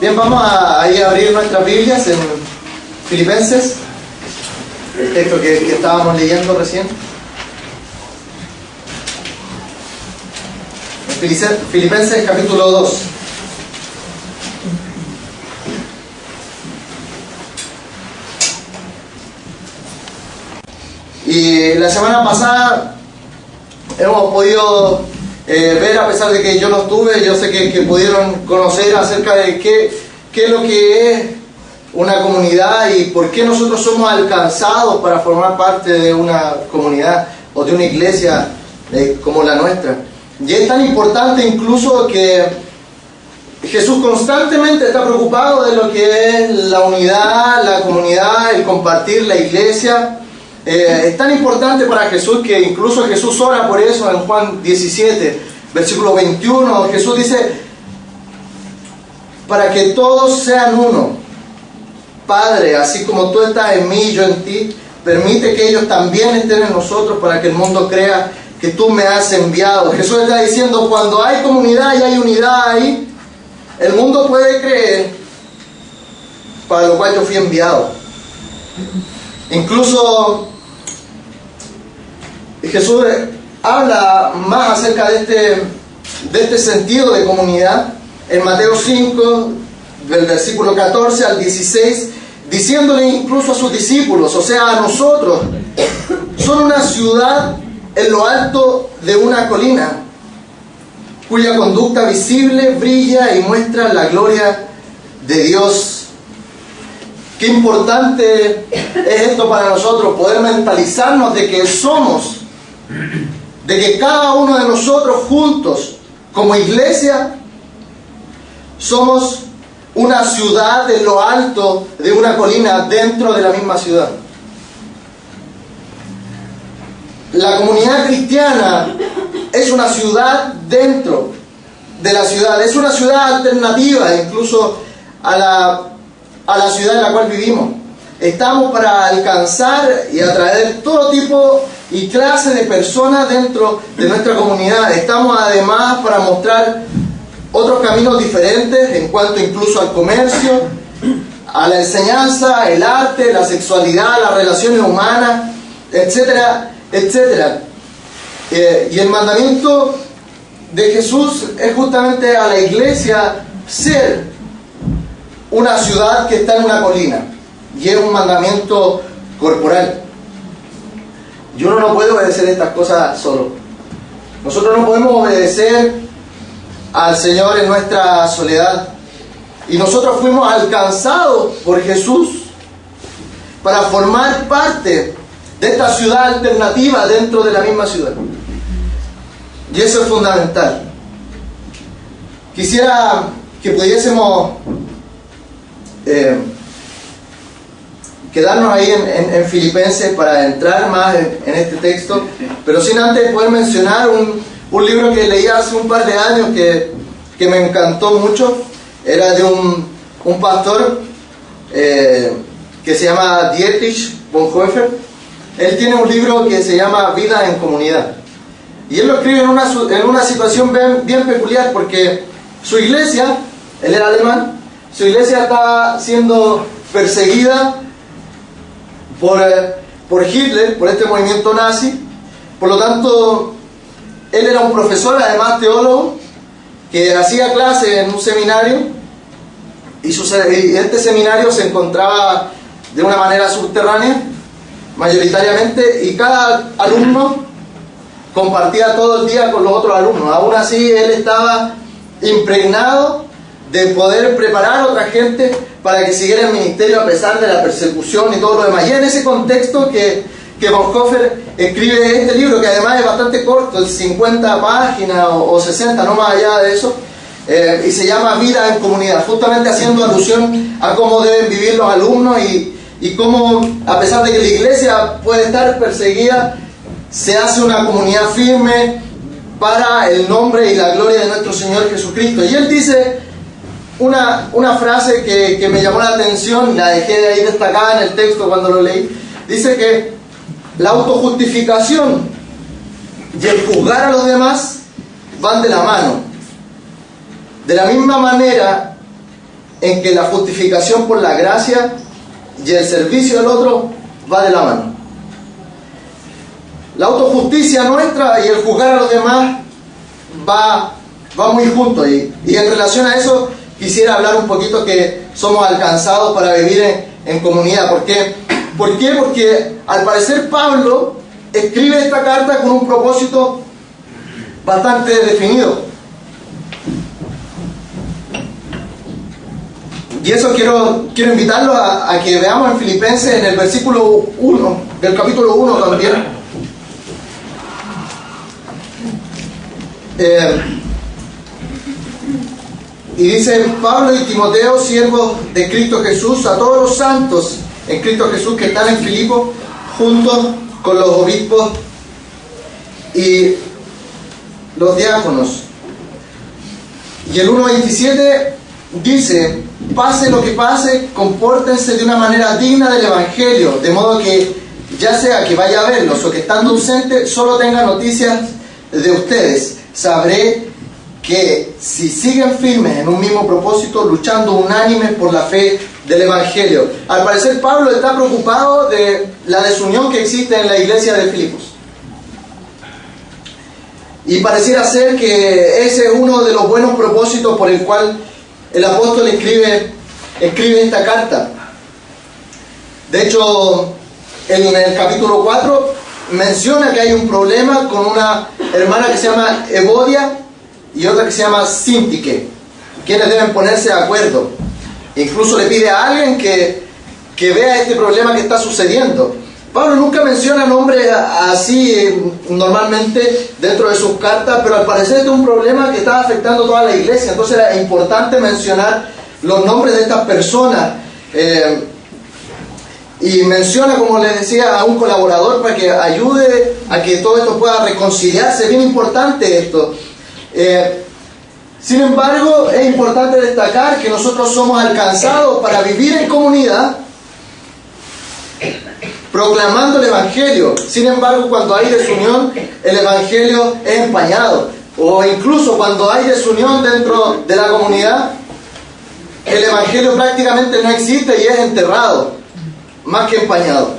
Bien, vamos a abrir nuestras Biblias en Filipenses, el texto que estábamos leyendo recién. Filipenses capítulo 2. Y la semana pasada hemos podido ver, a pesar de que yo no estuve, yo sé que pudieron conocer acerca de qué es lo que es una comunidad y por qué nosotros somos alcanzados para formar parte de una comunidad o de una iglesia como la nuestra. Y es tan importante incluso que Jesús constantemente está preocupado de lo que es la unidad, la comunidad, el compartir la iglesia. Es tan importante para Jesús que incluso Jesús ora por eso en Juan 17, versículo 21. Jesús dice: para que todos sean uno, Padre, así como tú estás en mí y yo en ti, permite que ellos también estén en nosotros para que el mundo crea que tú me has enviado. Jesús está diciendo: cuando hay comunidad y hay unidad ahí, el mundo puede creer para lo cual yo fui enviado. Incluso Jesús habla más acerca de este sentido de comunidad en Mateo 5, del versículo 14 al 16, diciéndole incluso a sus discípulos, o sea, a nosotros: son una ciudad en lo alto de una colina, cuya conducta visible brilla y muestra la gloria de Dios. Qué importante es esto para nosotros, poder mentalizarnos de que somos, de que cada uno de nosotros juntos, como iglesia, somos una ciudad en lo alto de una colina dentro de la misma ciudad. La comunidad cristiana es una ciudad dentro de la ciudad, es una ciudad alternativa incluso a la ciudad en la cual vivimos. Estamos para alcanzar y atraer todo tipo y clase de personas dentro de nuestra comunidad. Estamos además para mostrar otros caminos diferentes en cuanto incluso al comercio, a la enseñanza, el arte, la sexualidad, las relaciones humanas, etcétera, etcétera. Y el mandamiento de Jesús es justamente a la iglesia ser una ciudad que está en una colina, y es un mandamiento corporal. Y uno no puede obedecer estas cosas solo. Nosotros no podemos obedecer al Señor en nuestra soledad. Y nosotros fuimos alcanzados por Jesús para formar parte de esta ciudad alternativa dentro de la misma ciudad. Y eso es fundamental. Quisiera que pudiésemos quedarnos ahí en Filipenses para entrar más en este texto, pero sin antes poder mencionar un libro que leí hace un par de años que me encantó mucho. Era de un pastor que se llama Dietrich Bonhoeffer. Él tiene un libro que se llama Vida en Comunidad, y él lo escribe en una situación bien peculiar, porque su iglesia, él era alemán, su iglesia estaba siendo perseguida por Hitler, por este movimiento nazi. Por lo tanto, él era un profesor, además teólogo, que hacía clase en un seminario, y este seminario se encontraba de una manera subterránea mayoritariamente, y cada alumno compartía todo el día con los otros alumnos. Aún así, él estaba impregnado de poder preparar a otra gente para que siguiera el ministerio a pesar de la persecución y todo lo demás. Y en ese contexto que Bonhoeffer escribe este libro, que además es bastante corto, 50 páginas o 60, no más allá de eso, y se llama Vida en Comunidad, justamente haciendo alusión a cómo deben vivir los alumnos y cómo, a pesar de que la iglesia puede estar perseguida, se hace una comunidad firme para el nombre y la gloria de nuestro Señor Jesucristo. Y él dice una frase que me llamó la atención, la dejé ahí destacada en el texto cuando lo leí. Dice que la autojustificación y el juzgar a los demás van de la mano. De la misma manera en que la justificación por la gracia y el servicio del otro va de la mano. La autojusticia nuestra y el juzgar a los demás va muy junto. Y en relación a eso quisiera hablar un poquito que somos alcanzados para vivir en comunidad. ¿Por qué? Porque al parecer Pablo escribe esta carta con un propósito bastante definido. Y eso quiero invitarlos a que veamos en Filipenses, en el versículo 1, del capítulo 1 también. Y dice: Pablo y Timoteo, siervos de Cristo Jesús, a todos los santos en Cristo Jesús que están en Filipo, juntos con los obispos y los diáconos. Y el 1:27 dice: pase lo que pase, compórtense de una manera digna del Evangelio, de modo que, ya sea que vaya a verlos o que estando ausente, solo tenga noticias de ustedes. Sabré que si siguen firmes en un mismo propósito, luchando unánimes por la fe del Evangelio. Al parecer Pablo está preocupado de la desunión que existe en la iglesia de Filipos. Y pareciera ser que ese es uno de los buenos propósitos por el cual el apóstol escribe esta carta. De hecho, en el capítulo 4 menciona que hay un problema con una hermana que se llama Evodia y otra que se llama Sintique, quienes deben ponerse de acuerdo. Incluso le pide a alguien que vea este problema que está sucediendo. Pablo nunca menciona nombres así normalmente dentro de sus cartas, pero al parecer este es un problema que está afectando a toda la iglesia. Entonces era importante mencionar los nombres de estas personas. Y menciona, como les decía, a un colaborador para que ayude a que todo esto pueda reconciliarse. Es bien importante esto. Sin embargo, es importante destacar que nosotros somos alcanzados para vivir en comunidad, proclamando el Evangelio. Sin embargo, cuando hay desunión, el Evangelio es empañado. O incluso cuando hay desunión dentro de la comunidad, el Evangelio prácticamente no existe y es enterrado, más que empañado.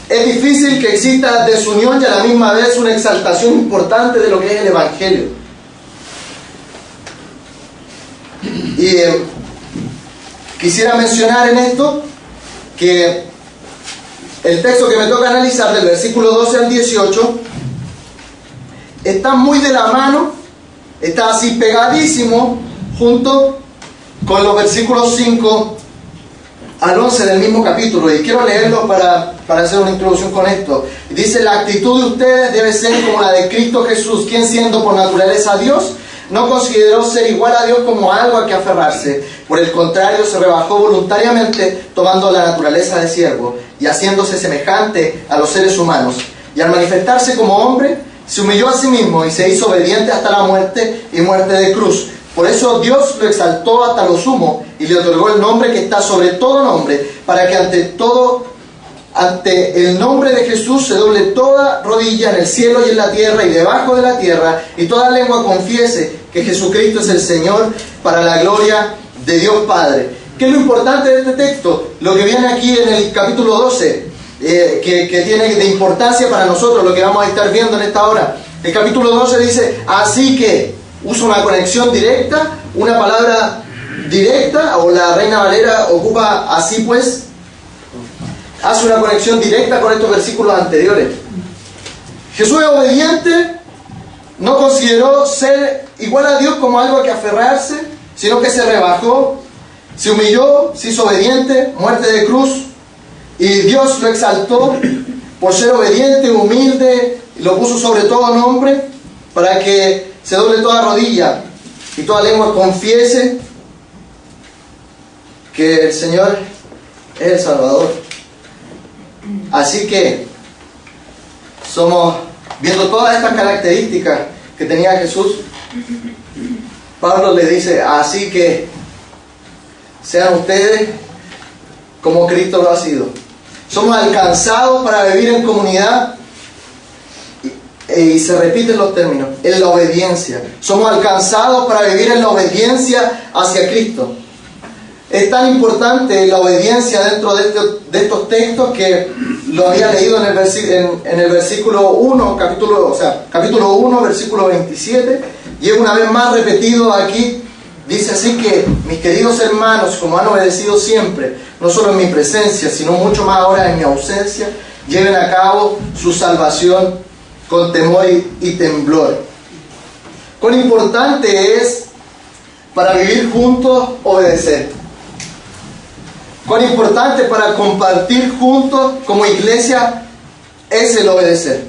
Es difícil que exista desunión y a la misma vez una exaltación importante de lo que es el Evangelio. Y quisiera mencionar en esto que el texto que me toca analizar, del versículo 12 al 18, está muy de la mano, está así pegadísimo junto con los versículos 5 al 11 del mismo capítulo. Y quiero leerlo para hacer una introducción con esto. Dice: la actitud de ustedes debe ser como la de Cristo Jesús, quien, siendo por naturaleza Dios, no consideró ser igual a Dios como algo a que aferrarse. Por el contrario, se rebajó voluntariamente, tomando la naturaleza de siervo y haciéndose semejante a los seres humanos. Y al manifestarse como hombre, se humilló a sí mismo y se hizo obediente hasta la muerte y muerte de cruz. Por eso Dios lo exaltó hasta lo sumo y le otorgó el nombre que está sobre todo nombre, para que ante el nombre de Jesús se doble toda rodilla en el cielo y en la tierra y debajo de la tierra, y toda lengua confiese que Jesucristo es el Señor, para la gloria de Dios Padre. ¿Qué es lo importante de este texto? Lo que viene aquí en el capítulo 12, que tiene de importancia para nosotros, lo que vamos a estar viendo en esta hora. El capítulo 12 dice: así que, usa una conexión directa, una palabra directa, o la Reina Valera ocupa así pues, hace una conexión directa con estos versículos anteriores. Jesús es obediente, no consideró ser igual a Dios como algo a que aferrarse, sino que se rebajó, se humilló, se hizo obediente, muerte de cruz, y Dios lo exaltó por ser obediente, humilde, y lo puso sobre todo nombre, para que se doble toda rodilla y toda lengua confiese que el Señor es el Salvador. Así que somos, viendo todas estas características que tenía Jesús, Pablo le dice: así que sean ustedes como Cristo lo ha sido. Somos alcanzados para vivir en comunidad, y se repiten los términos, en la obediencia. Somos alcanzados para vivir en la obediencia hacia Cristo. Es tan importante la obediencia dentro de estos textos que lo había leído en el versículo 1, capítulo 1, versículo 27, y es una vez más repetido aquí. Dice así que, mis queridos hermanos, como han obedecido siempre, no solo en mi presencia, sino mucho más ahora en mi ausencia, lleven a cabo su salvación con temor y temblor. Cuán importante es para vivir juntos obedecer. Cuán importante para compartir juntos como iglesia es el obedecer.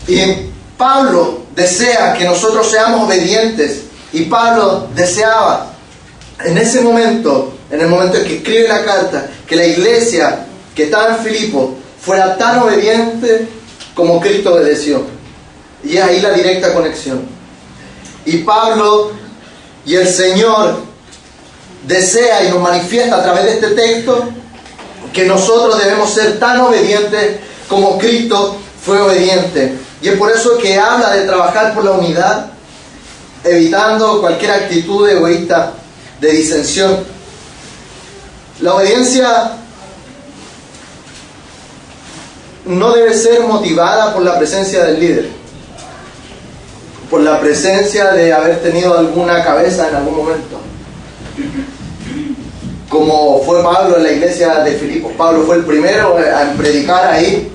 Y Pablo desea que nosotros seamos obedientes. Y Pablo deseaba en ese momento, en el momento en que escribe la carta, que la iglesia que estaba en Filipo fuera tan obediente como Cristo obedeció. Y es ahí la directa conexión. Y Pablo y el Señor desea y nos manifiesta a través de este texto que nosotros debemos ser tan obedientes como Cristo fue obediente. Y es por eso que habla de trabajar por la unidad, evitando cualquier actitud egoísta de disensión. La obediencia no debe ser motivada por la presencia del líder, por la presencia de haber tenido alguna cabeza en algún momento, como fue Pablo en la iglesia de Filipos. Pablo fue el primero en predicar ahí.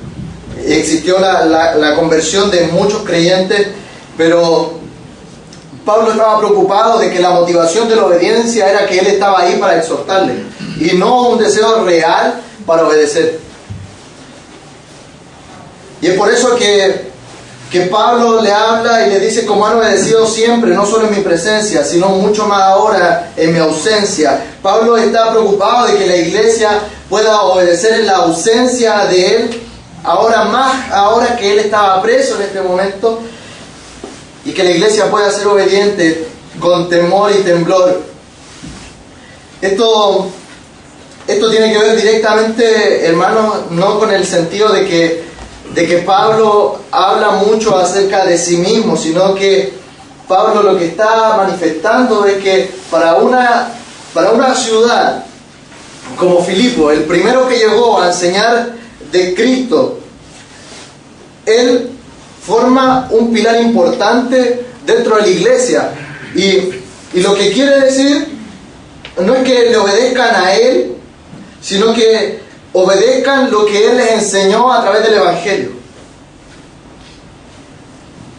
Existió la conversión de muchos creyentes, pero Pablo estaba preocupado de que la motivación de la obediencia era que él estaba ahí para exhortarle y no un deseo real para obedecer. Y es por eso que Pablo le habla y le dice: como han obedecido siempre, no solo en mi presencia, sino mucho más ahora en mi ausencia. Pablo está preocupado de que la iglesia pueda obedecer en la ausencia de él, ahora que él estaba preso en este momento, y que la iglesia pueda ser obediente con temor y temblor. Esto tiene que ver directamente, hermanos, no con el sentido de que Pablo habla mucho acerca de sí mismo, sino que Pablo lo que está manifestando es que para una ciudad como Filipo, el primero que llegó a enseñar de Cristo, él forma un pilar importante dentro de la iglesia. Y lo que quiere decir no es que le obedezcan a él, sino que obedezcan lo que él les enseñó a través del Evangelio.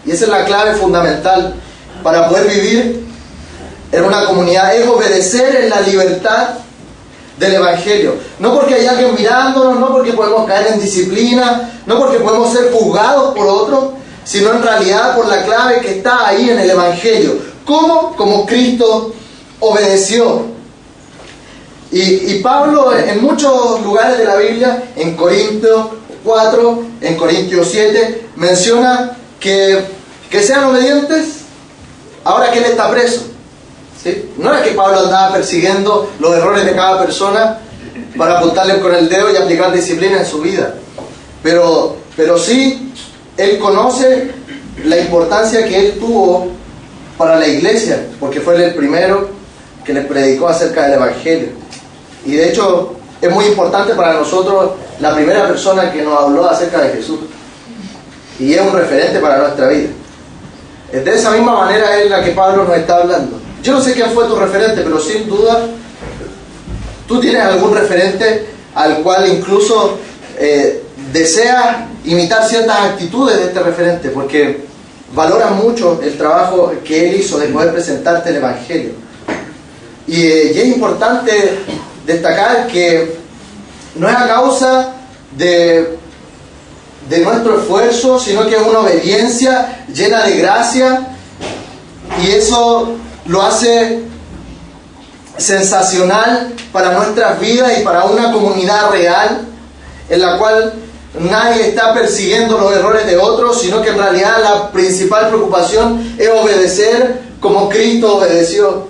Y esa es la clave fundamental para poder vivir en una comunidad, es obedecer en la libertad del Evangelio. No porque hay alguien mirándonos, no porque podemos caer en disciplina, no porque podemos ser juzgados por otros, sino en realidad por la clave que está ahí en el Evangelio. ¿Cómo? Como Cristo obedeció. Y Pablo en muchos lugares de la Biblia, en Corintios 4, en Corintios 7, menciona que sean obedientes ahora que él está preso. ¿Sí? No era que Pablo andaba persiguiendo los errores de cada persona para apuntarle con el dedo y aplicar disciplina en su vida. Pero sí, él conoce la importancia que él tuvo para la iglesia, porque fue el primero que les predicó acerca del Evangelio. Y de hecho, es muy importante para nosotros la primera persona que nos habló acerca de Jesús. Y es un referente para nuestra vida. De esa misma manera es la que Pablo nos está hablando. Yo no sé quién fue tu referente, pero sin duda tú tienes algún referente al cual incluso deseas imitar ciertas actitudes de este referente, porque valora mucho el trabajo que él hizo de poder presentarte el Evangelio. Y es importante destacar que no es a causa de nuestro esfuerzo, sino que es una obediencia llena de gracia, y eso lo hace sensacional para nuestras vidas y para una comunidad real en la cual nadie está persiguiendo los errores de otros, sino que en realidad la principal preocupación es obedecer como Cristo obedeció.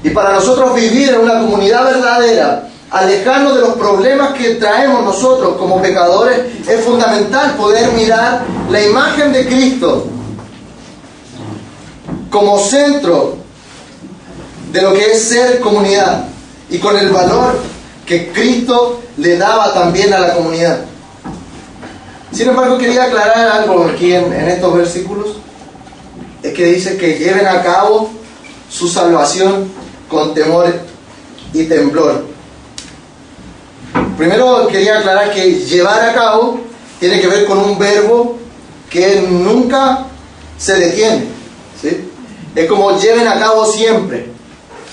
Y para nosotros vivir en una comunidad verdadera, alejarnos de los problemas que traemos nosotros como pecadores, es fundamental poder mirar la imagen de Cristo como centro de lo que es ser comunidad y con el valor que Cristo le daba también a la comunidad. Sin embargo, quería aclarar algo aquí en estos versículos. Es que dice que lleven a cabo su salvación con temor y temblor. Primero quería aclarar que llevar a cabo tiene que ver con un verbo que nunca se detiene, ¿sí? Es como lleven a cabo siempre,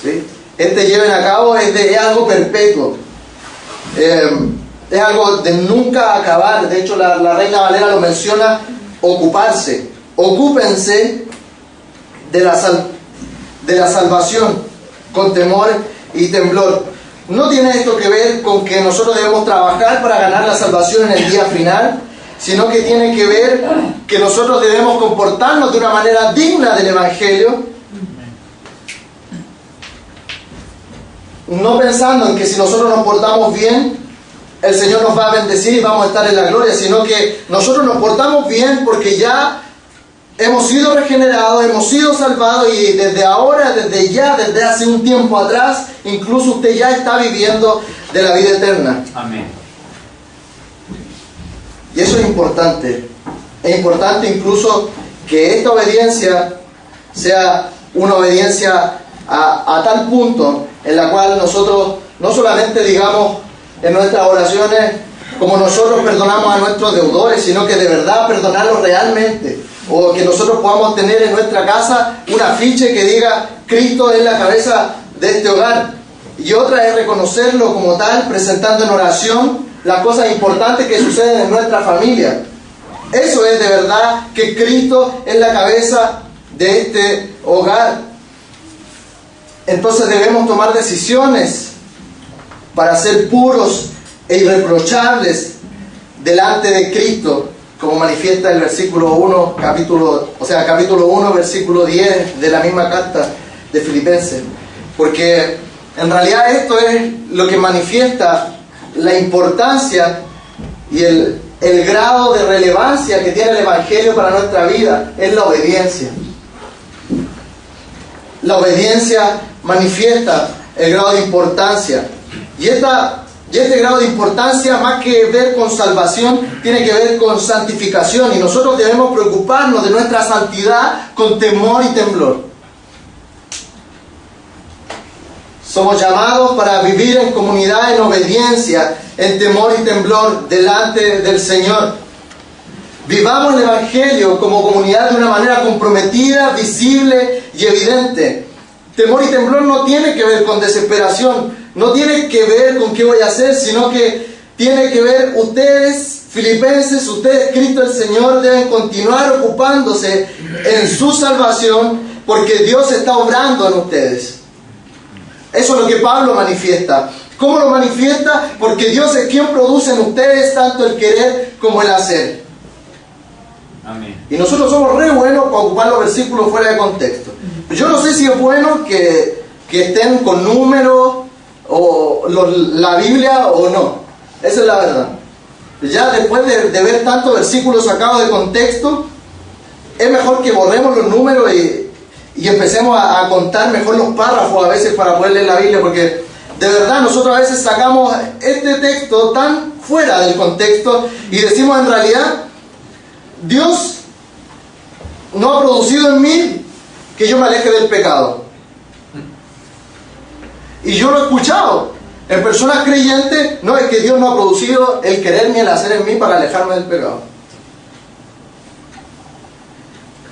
¿sí? Lleven a cabo es algo perpetuo, es algo de nunca acabar. De hecho, la Reina Valera lo menciona: ocuparse, ocúpense de la salvación con temor y temblor. No tiene esto que ver con que nosotros debemos trabajar para ganar la salvación en el día final, sino que tiene que ver que nosotros debemos comportarnos de una manera digna del Evangelio, no pensando en que si nosotros nos portamos bien, el Señor nos va a bendecir y vamos a estar en la gloria, sino que nosotros nos portamos bien porque ya hemos sido regenerados, hemos sido salvados, y desde ahora, desde hace un tiempo atrás, incluso usted ya está viviendo de la vida eterna. Amén. Y eso es importante. Es importante incluso que esta obediencia sea una obediencia a tal punto en la cual nosotros no solamente digamos en nuestras oraciones como nosotros perdonamos a nuestros deudores, sino que de verdad perdonarlos realmente. O que nosotros podamos tener en nuestra casa un afiche que diga: Cristo es la cabeza de este hogar. Y otra es reconocerlo como tal, presentando en oración las cosas importantes que suceden en nuestra familia. Eso es de verdad que Cristo es la cabeza de este hogar. Entonces debemos tomar decisiones para ser puros e irreprochables delante de Cristo, como manifiesta el versículo 1, capítulo 1, versículo 10 de la misma carta de Filipenses. Porque en realidad esto es lo que manifiesta la importancia y el grado de relevancia que tiene el Evangelio para nuestra vida, es la obediencia. La obediencia manifiesta el grado de importancia. Y este grado de importancia, más que ver con salvación, tiene que ver con santificación. Y nosotros debemos preocuparnos de nuestra santidad con temor y temblor. Somos llamados para vivir en comunidad, en obediencia, en temor y temblor delante del Señor. Vivamos el Evangelio como comunidad de una manera comprometida, visible y evidente. Temor y temblor no tiene que ver con desesperación, no tiene que ver con qué voy a hacer, sino que tiene que ver ustedes, filipenses, ustedes, Cristo el Señor, deben continuar ocupándose en su salvación, porque Dios está obrando en ustedes. Eso es lo que Pablo manifiesta. ¿Cómo lo manifiesta? Porque Dios es quien produce en ustedes tanto el querer como el hacer. Amén. Y nosotros somos re buenos para ocupar los versículos fuera de contexto. Yo no sé si es bueno que estén con números o la Biblia o no. Esa es la verdad. Ya después de ver tantos versículos sacados de contexto, es mejor que borremos los números y empecemos a contar mejor los párrafos a veces para poder leer la Biblia, porque de verdad nosotros a veces sacamos este texto tan fuera del contexto y decimos: en realidad Dios no ha producido en mí que yo me aleje del pecado. Y yo lo he escuchado en personas creyentes: no, es que Dios no ha producido el querer ni el hacer en mí para alejarme del pecado.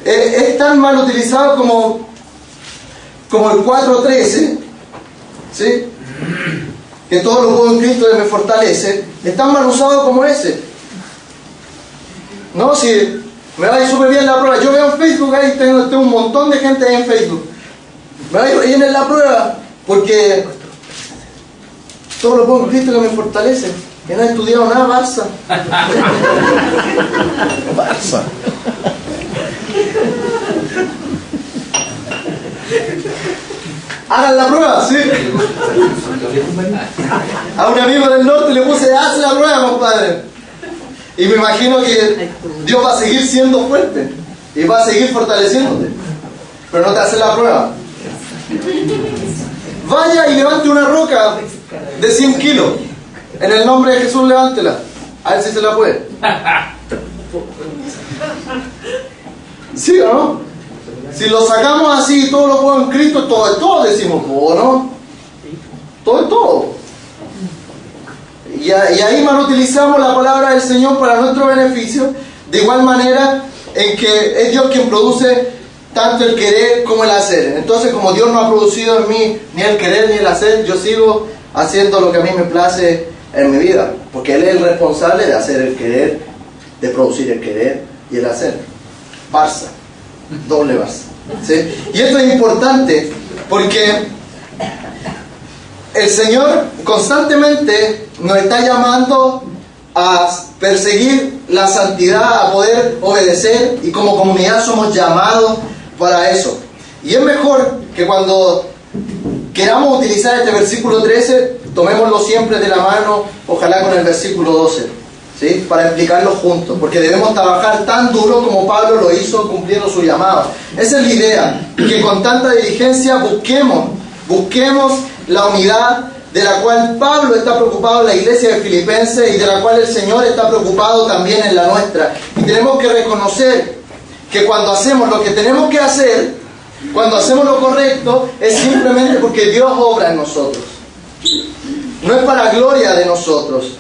Es tan mal utilizado como el 4.13, ¿sí? Que todo lo puedo en Cristo que me fortalece. Es tan mal usado como ese. No, si me va a ir súper bien la prueba. Yo veo en Facebook, ahí tengo un montón de gente ahí en Facebook. Me va a ir bien en la prueba, porque todo lo puedo en Cristo que me fortalece. Que no he estudiado nada, Barça. Barça. Hagan la prueba, ¿sí? A un amigo del norte le puse: haz la prueba, compadre. Y me imagino que Dios va a seguir siendo fuerte y va a seguir fortaleciéndote. pero no te hace la prueba. Vaya y levante una roca de 100 kilos. En el nombre de Jesús, levántela. A ver si se la puede. ¿Sí o no? Si lo sacamos así, todo lo puedo en Cristo, todo es todo, decimos, ¿o no? Todo es todo. Y ahí mal utilizamos la palabra del Señor para nuestro beneficio, de igual manera en que es Dios quien produce tanto el querer como el hacer. Entonces, como Dios no ha producido en mí ni el querer ni el hacer, yo sigo haciendo lo que a mí me place en mi vida, porque Él es el responsable de hacer el querer, de producir el querer y el hacer. Barça, doble Barça, ¿sí? Y esto es importante porque el Señor constantemente nos está llamando a perseguir la santidad, a poder obedecer, y como comunidad somos llamados para eso. Y es mejor que cuando queramos utilizar este versículo 13, tomémoslo siempre de la mano, ojalá con el versículo 12, ¿sí? Para explicarlo juntos, porque debemos trabajar tan duro como Pablo lo hizo cumpliendo su llamado. Esa es la idea, que con tanta diligencia busquemos la unidad de la cual Pablo está preocupado en la iglesia de Filipenses y de la cual el Señor está preocupado también en la nuestra. Y tenemos que reconocer que cuando hacemos lo que tenemos que hacer, cuando hacemos lo correcto, es simplemente porque Dios obra en nosotros. No es para gloria de nosotros.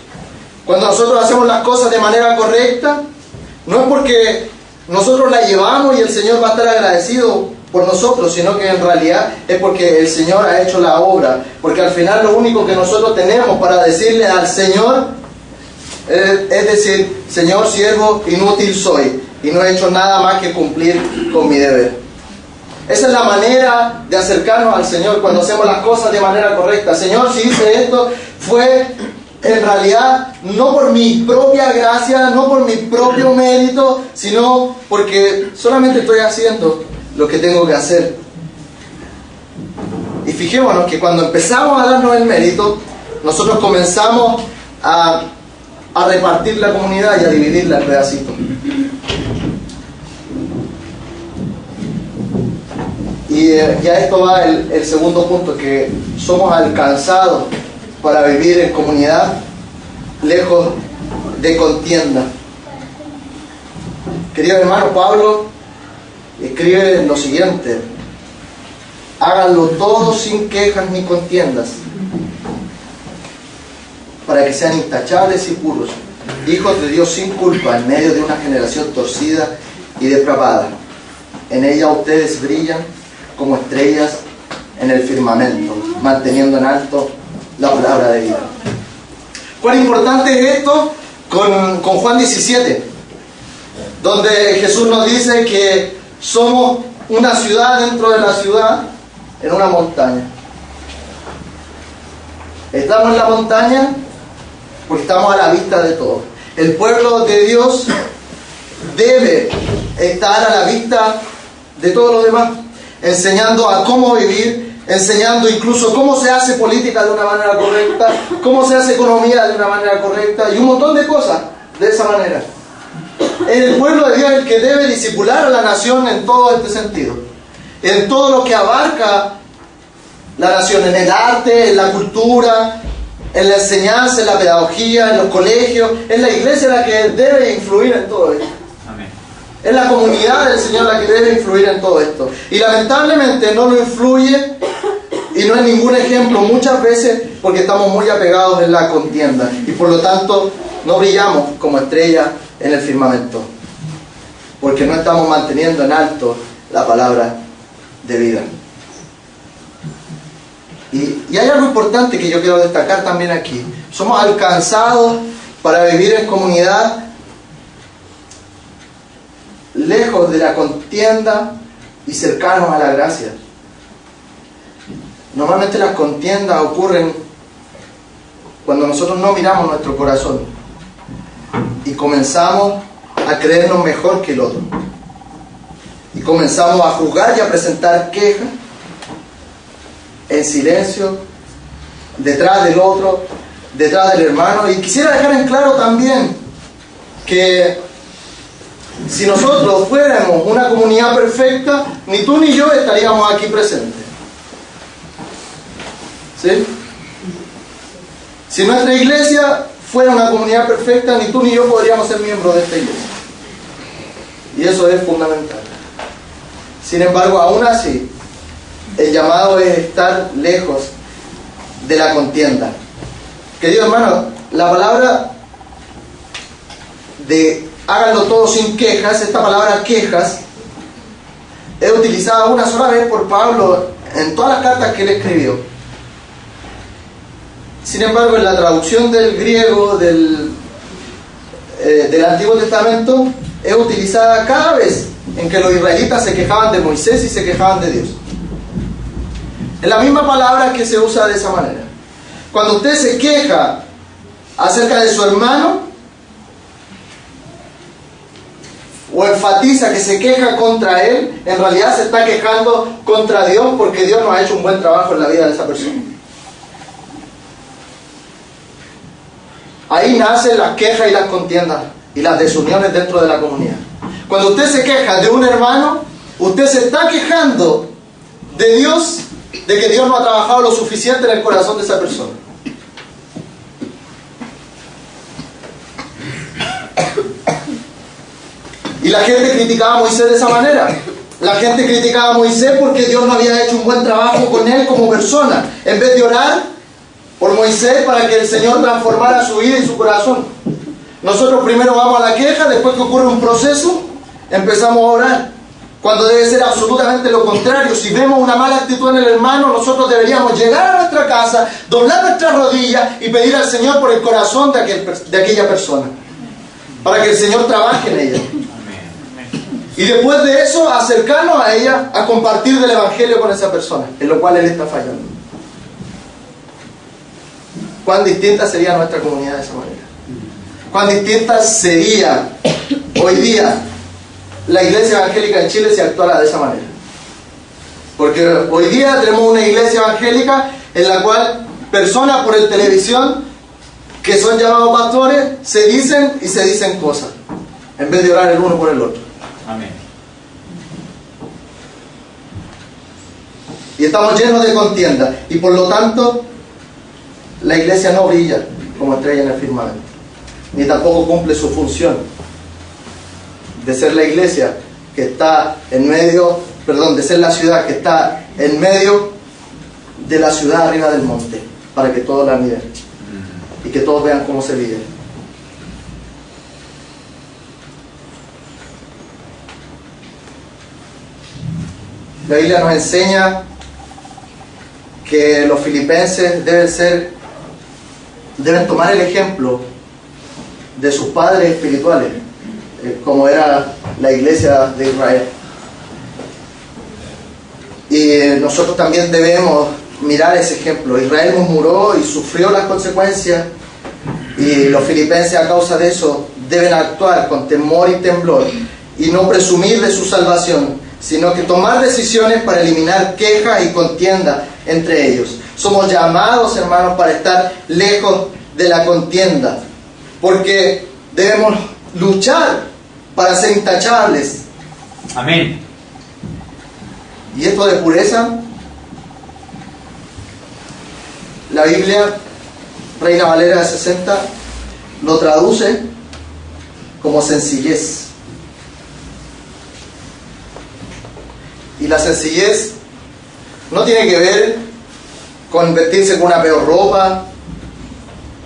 Cuando nosotros hacemos las cosas de manera correcta, no es porque nosotros la llevamos y el Señor va a estar agradecido por nosotros, sino que en realidad es porque el Señor ha hecho la obra. Porque al final lo único que nosotros tenemos para decirle al Señor es decir: Señor, siervo inútil soy, y no he hecho nada más que cumplir con mi deber. Esa es la manera de acercarnos al Señor, cuando hacemos las cosas de manera correcta. Señor, si hice esto, fue en realidad no por mi propia gracia, no por mi propio mérito, sino porque solamente estoy haciendo lo que tengo que hacer. Y fijémonos que cuando empezamos a darnos el mérito, nosotros comenzamos a repartir la comunidad y a dividirla en pedacitos. Y a esto va el segundo punto, que somos alcanzados para vivir en comunidad, lejos de contienda. Querido hermano, Pablo escribe lo siguiente: háganlo todo sin quejas ni contiendas, para que sean intachables y puros, hijos de Dios sin culpa, en medio de una generación torcida y depravada. En ella ustedes brillan como estrellas en el firmamento, manteniendo en alto la palabra de vida. ¿Cuán importante es esto con Juan 17? Donde Jesús nos dice que somos una ciudad dentro de la ciudad, en una montaña. Estamos en la montaña porque estamos a la vista de todos. El pueblo de Dios debe estar a la vista de todos los demás, enseñando a cómo vivir, enseñando incluso cómo se hace política de una manera correcta, cómo se hace economía de una manera correcta y un montón de cosas de esa manera. Es el pueblo de Dios el que debe discipular a la nación en todo este sentido, en todo lo que abarca la nación, en el arte, en la cultura, en la enseñanza, en la pedagogía, en los colegios. Es la iglesia la que debe influir en todo esto. Es la comunidad del Señor la que debe influir en todo esto. Y lamentablemente no lo influye y no es ningún ejemplo muchas veces porque estamos muy apegados en la contienda. Y por lo tanto no brillamos como estrellas en el firmamento. Porque no estamos manteniendo en alto la palabra de vida. Y hay algo importante que yo quiero destacar también aquí. Somos alcanzados para vivir en comunidad, lejos de la contienda y cercanos a la gracia. Normalmente las contiendas ocurren cuando nosotros no miramos nuestro corazón y comenzamos a creernos mejor que el otro. Y comenzamos a juzgar y a presentar quejas en silencio, detrás del otro, detrás del hermano. Y quisiera dejar en claro también que Si nosotros fuéramos una comunidad perfecta, ni tú ni yo estaríamos aquí presentes. ¿Sí? Si nuestra iglesia fuera una comunidad perfecta, ni tú ni yo podríamos ser miembros de esta iglesia. Y eso es fundamental. Sin embargo, aún así, el llamado es estar lejos de la contienda. Querido hermano, la palabra de háganlo todo sin quejas, esta palabra quejas, es utilizada una sola vez por Pablo en todas las cartas que él escribió. Sin embargo, en la traducción del griego del Antiguo Testamento es utilizada cada vez en que los israelitas se quejaban de Moisés y se quejaban de Dios. Es la misma palabra que se usa de esa manera. Cuando usted se queja acerca de su hermano, o enfatiza que se queja contra él, en realidad se está quejando contra Dios, porque Dios no ha hecho un buen trabajo en la vida de esa persona. Ahí nacen las quejas y las contiendas y las desuniones dentro de la comunidad. Cuando usted se queja de un hermano, usted se está quejando de Dios, de que Dios no ha trabajado lo suficiente en el corazón de esa persona. Y la gente criticaba a Moisés de esa manera. La gente criticaba a Moisés porque Dios no había hecho un buen trabajo con él como persona. En vez de orar por Moisés para que el Señor transformara su vida y su corazón. Nosotros primero vamos a la queja, después que ocurre un proceso, empezamos a orar. Cuando debe ser absolutamente lo contrario. Si vemos una mala actitud en el hermano, nosotros deberíamos llegar a nuestra casa, doblar nuestras rodillas y pedir al Señor por el corazón de aquella persona, para que el Señor trabaje en ella. Y después de eso, acercarnos a ella a compartir del Evangelio con esa persona, en lo cual él está fallando. ¿Cuán distinta sería nuestra comunidad de esa manera? ¿Cuán distinta sería hoy día la iglesia evangélica en Chile si actuara de esa manera? Porque hoy día tenemos una iglesia evangélica en la cual personas por el televisión que son llamados pastores se dicen cosas en vez de orar el uno por el otro. Amén. Y estamos llenos de contienda y por lo tanto la iglesia no brilla como estrella en el firmamento, ni tampoco cumple su función de ser la iglesia que está en medio, de ser la ciudad que está en medio de la ciudad arriba del monte, para que todos la miren y que todos vean cómo se vive. La Biblia nos enseña que los filipenses deben tomar el ejemplo de sus padres espirituales, como era la iglesia de Israel. Y nosotros también debemos mirar ese ejemplo. Israel murmuró y sufrió las consecuencias, y los filipenses a causa de eso deben actuar con temor y temblor y no presumir de su salvación, sino que tomar decisiones para eliminar quejas y contienda entre ellos. Somos llamados, hermanos, para estar lejos de la contienda, porque debemos luchar para ser intachables. Amén. Y esto de pureza, la Biblia, Reina Valera de 60, lo traduce como sencillez. Y la sencillez no tiene que ver con vestirse con una peor ropa,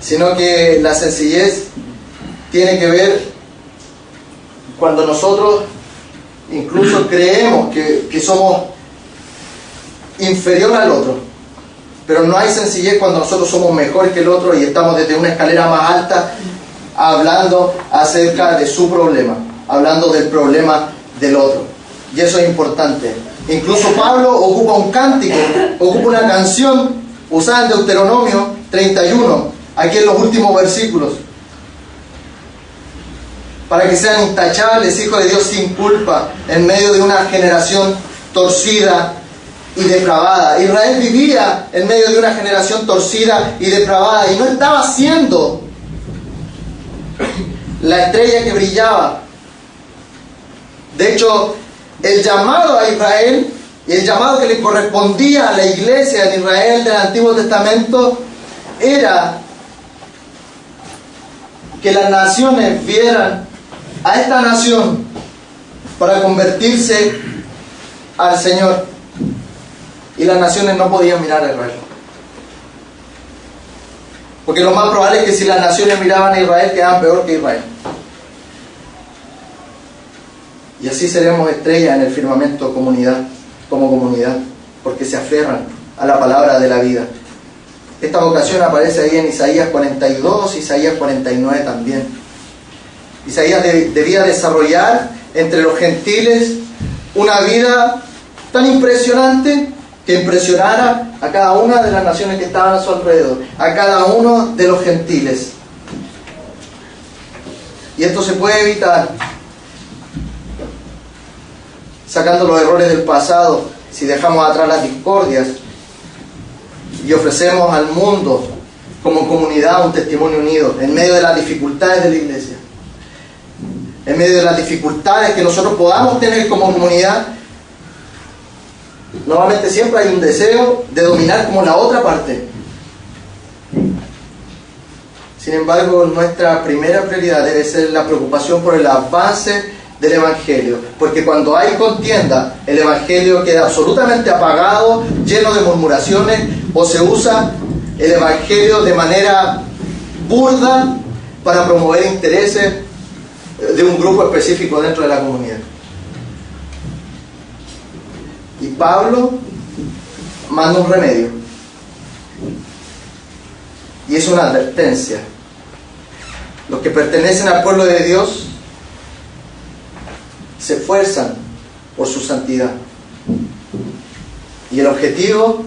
sino que la sencillez tiene que ver cuando nosotros incluso creemos que somos inferior al otro. Pero no hay sencillez cuando nosotros somos mejores que el otro y estamos desde una escalera más alta hablando acerca de su problema, hablando del problema del otro. Y eso es importante. Incluso Pablo ocupa un cántico, ocupa una canción usada en Deuteronomio 31, aquí en los últimos versículos, para que sean intachables, hijos de Dios sin culpa, en medio de una generación torcida y depravada. Israel vivía en medio de una generación torcida y depravada, y no estaba siendo la estrella que brillaba De hecho, el llamado a Israel y el llamado que le correspondía a la iglesia de Israel del Antiguo Testamento era que las naciones vieran a esta nación para convertirse al Señor. Y las naciones no podían mirar a Israel. Porque lo más probable es que si las naciones miraban a Israel, quedaban peor que Israel. Y así seremos estrellas en el firmamento como comunidad, porque se aferran a la palabra de la vida. Esta vocación aparece ahí en Isaías 42, Isaías 49 también. Isaías debía desarrollar entre los gentiles una vida tan impresionante que impresionara a cada una de las naciones que estaban a su alrededor, a cada uno de los gentiles. Y esto se puede evitar sacando los errores del pasado, si dejamos atrás las discordias y ofrecemos al mundo como comunidad un testimonio unido en medio de las dificultades de la iglesia, en medio de las dificultades que nosotros podamos tener como comunidad. Normalmente siempre hay un deseo de dominar como la otra parte. Sin embargo, nuestra primera prioridad debe ser la preocupación por el avance del Evangelio, porque cuando hay contienda, el Evangelio queda absolutamente apagado, lleno de murmuraciones, o se usa el Evangelio de manera burda para promover intereses de un grupo específico dentro de la comunidad. Y Pablo manda un remedio, y es una advertencia. Los que pertenecen al pueblo de Dios se esfuerzan por su santidad, y el objetivo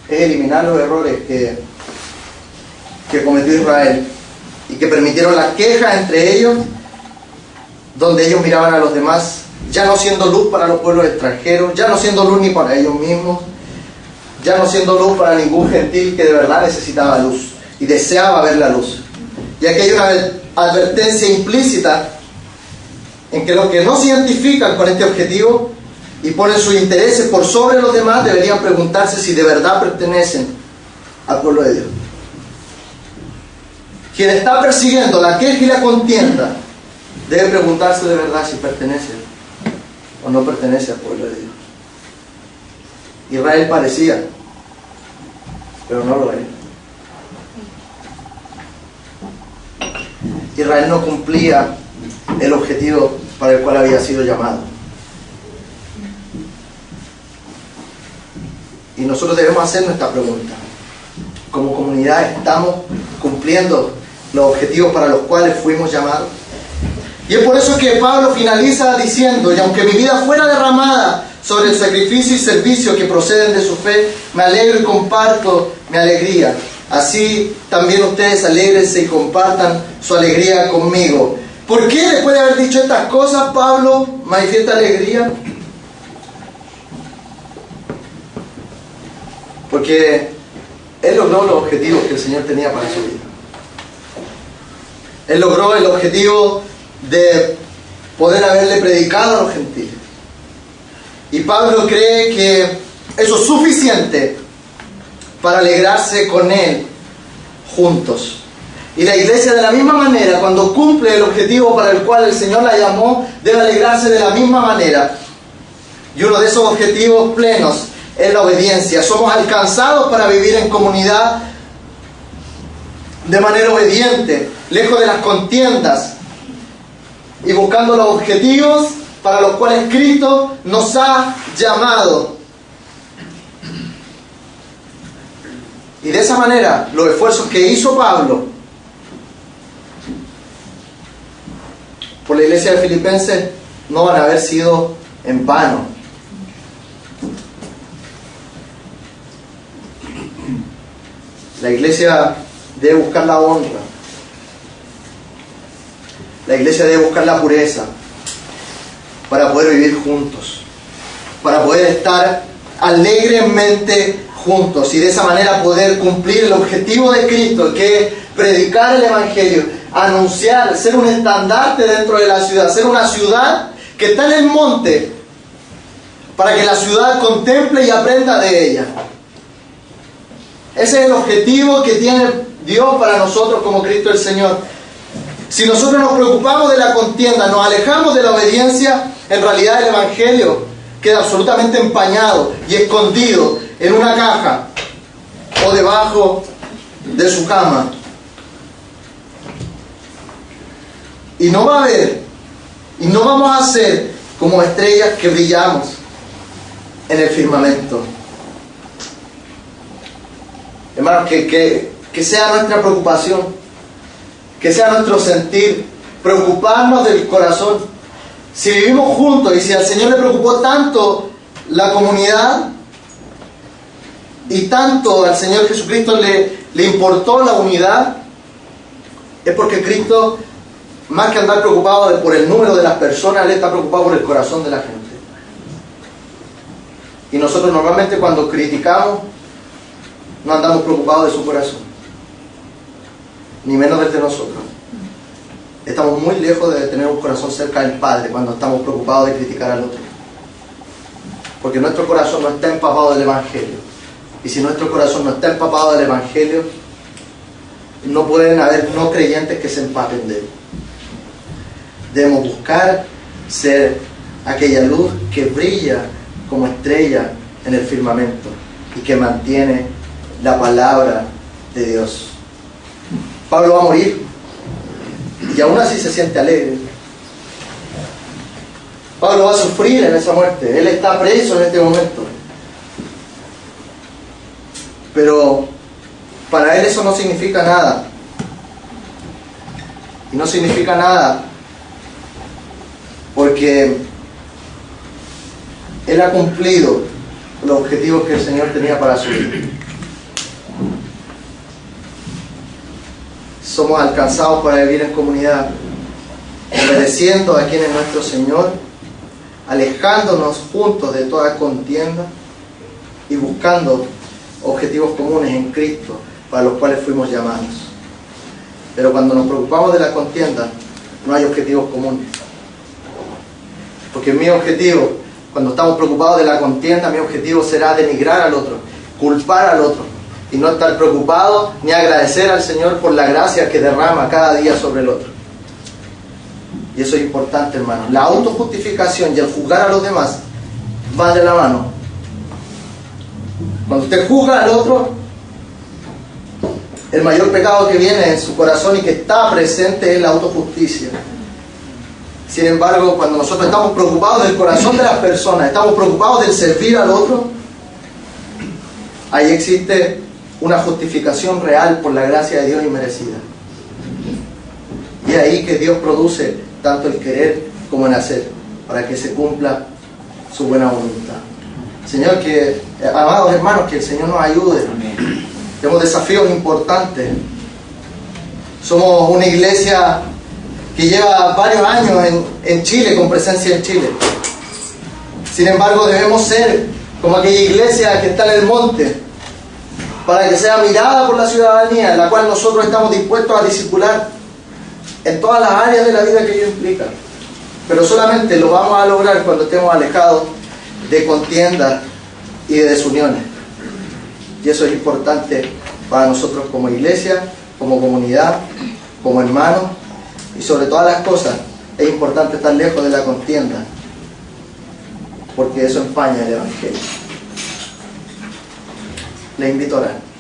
es eliminar los errores que cometió Israel y que permitieron las quejas entre ellos, donde ellos miraban a los demás ya no siendo luz para los pueblos extranjeros, ya no siendo luz ni para ellos mismos, ya no siendo luz para ningún gentil que de verdad necesitaba luz y deseaba ver la luz. Y aquí hay una advertencia implícita en que los que no se identifican con este objetivo y ponen sus intereses por sobre los demás deberían preguntarse si de verdad pertenecen al pueblo de Dios. Quien está persiguiendo la queja y la contienda debe preguntarse de verdad si pertenece o no pertenece al pueblo de Dios. Israel parecía, pero no lo era. Israel no cumplía el objetivo para el cual había sido llamado. Y nosotros debemos hacer nuestra pregunta. Como comunidad, ¿estamos cumpliendo los objetivos para los cuales fuimos llamados? Y es por eso que Pablo finaliza diciendo: y aunque mi vida fuera derramada sobre el sacrificio y servicio que proceden de su fe, me alegro y comparto mi alegría. Así también ustedes alégrense y compartan su alegría conmigo. ¿Por qué después de haber dicho estas cosas Pablo manifiesta alegría? Porque él logró los objetivos que el Señor tenía para su vida. Él logró el objetivo de poder haberle predicado a los gentiles. Y Pablo cree que eso es suficiente para alegrarse con él juntos. Y la iglesia, de la misma manera, cuando cumple el objetivo para el cual el Señor la llamó, debe alegrarse de la misma manera. Y uno de esos objetivos plenos es la obediencia. Somos alcanzados para vivir en comunidad de manera obediente, lejos de las contiendas y buscando los objetivos para los cuales Cristo nos ha llamado. Y de esa manera, los esfuerzos que hizo Pablo por la iglesia de Filipenses no van a haber sido en vano. La iglesia debe buscar la honra. La iglesia debe buscar la pureza para poder vivir juntos, para poder estar alegremente juntos y de esa manera poder cumplir el objetivo de Cristo, que es predicar el Evangelio, anunciar, ser un estandarte dentro de la ciudad, ser una ciudad que está en el monte para que la ciudad contemple y aprenda de ella. Ese es el objetivo que tiene Dios para nosotros como Cristo el Señor. Si nosotros nos preocupamos de la contienda, nos alejamos de la obediencia, en realidad el Evangelio queda absolutamente empañado y escondido en una caja o debajo de su cama. Y no va a haber, y no vamos a ser como estrellas que brillamos en el firmamento. Hermanos, que sea nuestra preocupación, que sea nuestro sentir, preocuparnos del corazón. Si vivimos juntos y si al Señor le preocupó tanto la comunidad y tanto al Señor Jesucristo le importó la unidad, es porque Cristo, más que andar preocupado por el número de las personas, Él está preocupado por el corazón de la gente. Y nosotros normalmente cuando criticamos, no andamos preocupados de su corazón, ni menos del de nosotros. Estamos muy lejos de tener un corazón cerca del Padre cuando estamos preocupados de criticar al otro. Porque nuestro corazón no está empapado del Evangelio. Y si nuestro corazón no está empapado del Evangelio, no pueden haber no creyentes que se empapen de él. Debemos buscar ser aquella luz que brilla como estrella en el firmamento y que mantiene la palabra de Dios. Pablo va a morir y aún así se siente alegre. Pablo va a sufrir en esa muerte. Él está preso en este momento. Pero para él eso no significa nada. Y no significa nada porque él ha cumplido los objetivos que el Señor tenía para su vida. Somos alcanzados para vivir en comunidad, obedeciendo a quien es nuestro Señor, alejándonos juntos de toda contienda y buscando objetivos comunes en Cristo para los cuales fuimos llamados. Pero cuando nos preocupamos de la contienda, no hay objetivos comunes. Porque mi objetivo, cuando estamos preocupados de la contienda, mi objetivo será denigrar al otro, culpar al otro, y no estar preocupado ni agradecer al Señor por la gracia que derrama cada día sobre el otro. Y eso es importante, hermano. La autojustificación y el juzgar a los demás van de la mano. Cuando usted juzga al otro, el mayor pecado que viene en su corazón y que está presente es la autojusticia. Sin embargo, cuando nosotros estamos preocupados del corazón de las personas, estamos preocupados del servir al otro, ahí existe una justificación real por la gracia de Dios inmerecida. Y ahí que Dios produce tanto el querer como el hacer, para que se cumpla su buena voluntad. Señor, amados hermanos, que el Señor nos ayude. Tenemos desafíos importantes. Somos una iglesia que lleva varios años en Chile, con presencia en Chile. Sin embargo, debemos ser como aquella iglesia que está en el monte, para que sea mirada por la ciudadanía, en la cual nosotros estamos dispuestos a discipular en todas las áreas de la vida que ello implica. Pero solamente lo vamos a lograr cuando estemos alejados de contiendas y de desuniones. Y eso es importante para nosotros como iglesia, como comunidad, como hermanos, y sobre todas las cosas es importante estar lejos de la contienda, porque eso empaña el Evangelio. Le invito a orar.